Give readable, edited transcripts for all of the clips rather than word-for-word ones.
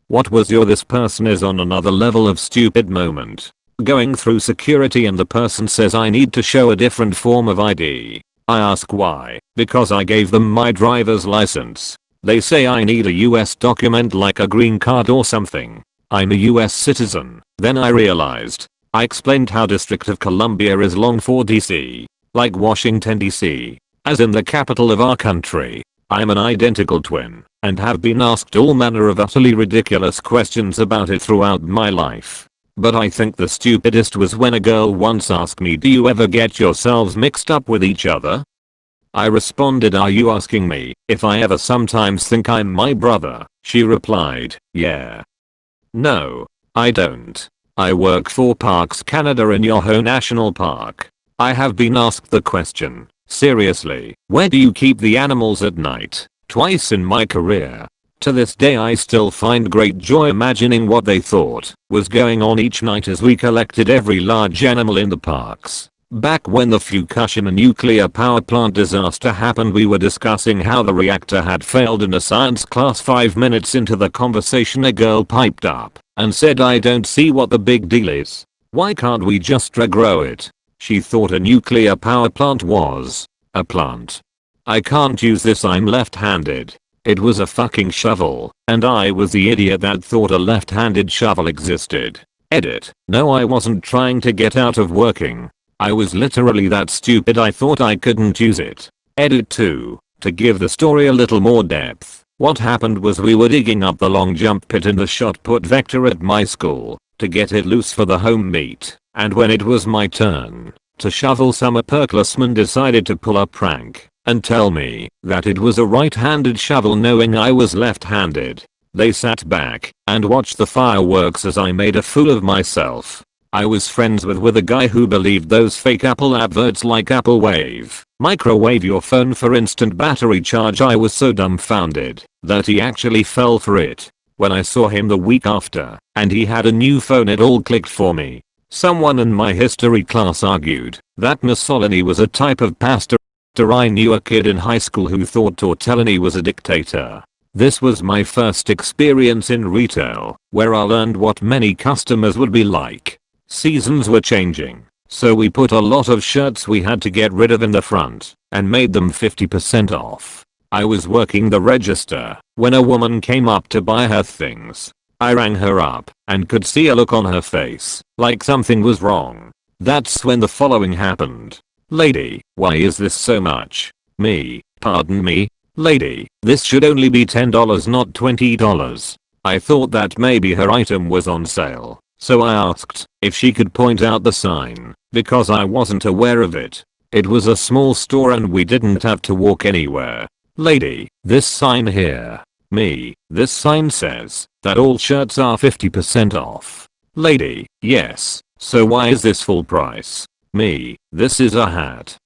What was your "this person is on another level of stupid" moment? Going through security and the person says I need to show a different form of ID. I ask why, because I gave them my driver's license. They say I need a US document like a green card or something. I'm a US citizen. Then I realized. I explained how District of Columbia is long for DC. Like Washington DC. As in the capital of our country. I'm an identical twin and have been asked all manner of utterly ridiculous questions about it throughout my life. But I think the stupidest was when a girl once asked me, "Do you ever get yourselves mixed up with each other?" I responded, "Are you asking me if I ever sometimes think I'm my brother?" She replied, "Yeah." No, I don't. I work for Parks Canada in Yoho National Park. I have been asked the question, seriously, where do you keep the animals at night? Twice in my career. To this day I still find great joy imagining what they thought was going on each night as we collected every large animal in the parks. Back when the Fukushima nuclear power plant disaster happened, we were discussing how the reactor had failed in a science class. 5 minutes into the conversation a girl piped up and said, "I don't see what the big deal is. Why can't we just regrow it?" She thought a nuclear power plant was a plant. I can't use this, I'm left-handed. It was a fucking shovel, and I was the idiot that thought a left-handed shovel existed. Edit. No, I wasn't trying to get out of working. I was literally that stupid I thought I couldn't use it. Edit 2. To give the story a little more depth, what happened was we were digging up the long jump pit in the shot put vector at my school to get it loose for the home meet, and when it was my turn to shovel, some upperclassmen decided to pull a prank and tell me that it was a right-handed shovel knowing I was left-handed. They sat back and watched the fireworks as I made a fool of myself. I was friends with a guy who believed those fake Apple adverts like Apple Wave, microwave your phone for instant battery charge. I was so dumbfounded that he actually fell for it. When I saw him the week after and he had a new phone, it all clicked for me. Someone in my history class argued that Mussolini was a type of pastor. I knew a kid in high school who thought Tortellini was a dictator. This was my first experience in retail, where I learned what many customers would be like. Seasons were changing, so we put a lot of shirts we had to get rid of in the front and made them 50% off. I was working the register when a woman came up to buy her things. I rang her up and could see a look on her face like something was wrong. That's when the following happened. "Lady, why is this so much?" Me, "Pardon me? Lady, this should only be $10, not $20. I thought that maybe her item was on sale, so I asked if she could point out the sign, because I wasn't aware of it. It was a small store and we didn't have to walk anywhere. "Lady, this sign here." Me, "This sign says that all shirts are 50% off." Lady, "Yes, so why is this full price?" Me, "This is a hat."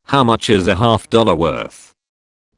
"How much is a $half worth?"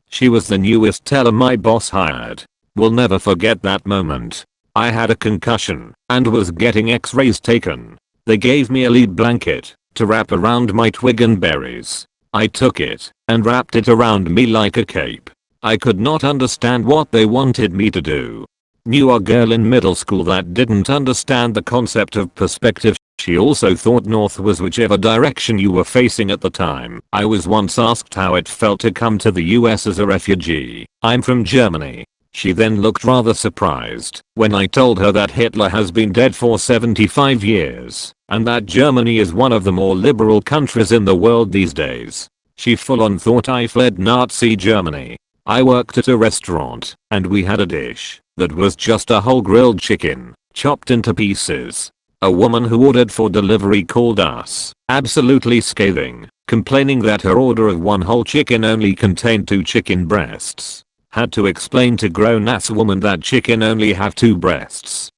She was the newest teller my boss hired. Will never forget that moment. I had a concussion and was getting x-rays taken. They gave me a lead blanket to wrap around my twig and berries. I took it and wrapped it around me like a cape. I could not understand what they wanted me to do. Knew a girl in middle school that didn't understand the concept of perspective. She also thought north was whichever direction you were facing at the time. I was once asked how it felt to come to the US as a refugee. "I'm from Germany." She then looked rather surprised when I told her that Hitler has been dead for 75 years and that Germany is one of the more liberal countries in the world these days. She full on thought I fled Nazi Germany. I worked at a restaurant and we had a dish that was just a whole grilled chicken chopped into pieces. A woman who ordered for delivery called us absolutely scathing, complaining that her order of one whole chicken only contained 2 chicken breasts. Had to explain to grown-ass woman that chicken only have 2 breasts.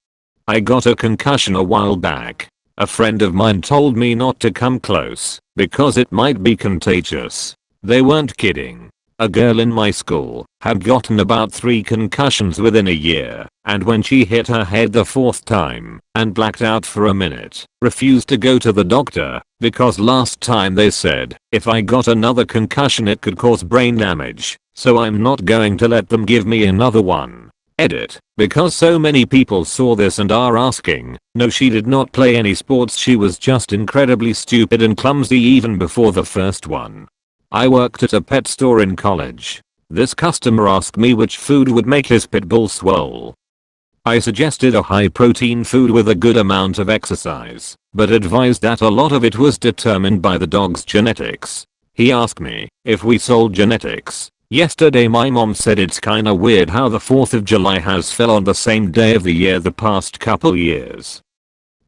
I got a concussion a while back. A friend of mine told me not to come close because it might be contagious. They weren't kidding. A girl in my school had gotten about 3 concussions within a year, and when she hit her head the 4th time and blacked out for a minute, refused to go to the doctor because last time they said if I got another concussion it could cause brain damage, so I'm not going to let them give me another one. Edit. Because so many people saw this and are asking, no, she did not play any sports, she was just incredibly stupid and clumsy even before the first one. I worked at a pet store in college. This customer asked me which food would make his pit bull swole. I suggested a high protein food with a good amount of exercise, but advised that a lot of it was determined by the dog's genetics. He asked me if we sold genetics. Yesterday my mom said it's kinda weird how the 4th of July has fell on the same day of the year the past couple years.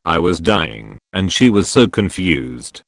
I was dying, and she was so confused.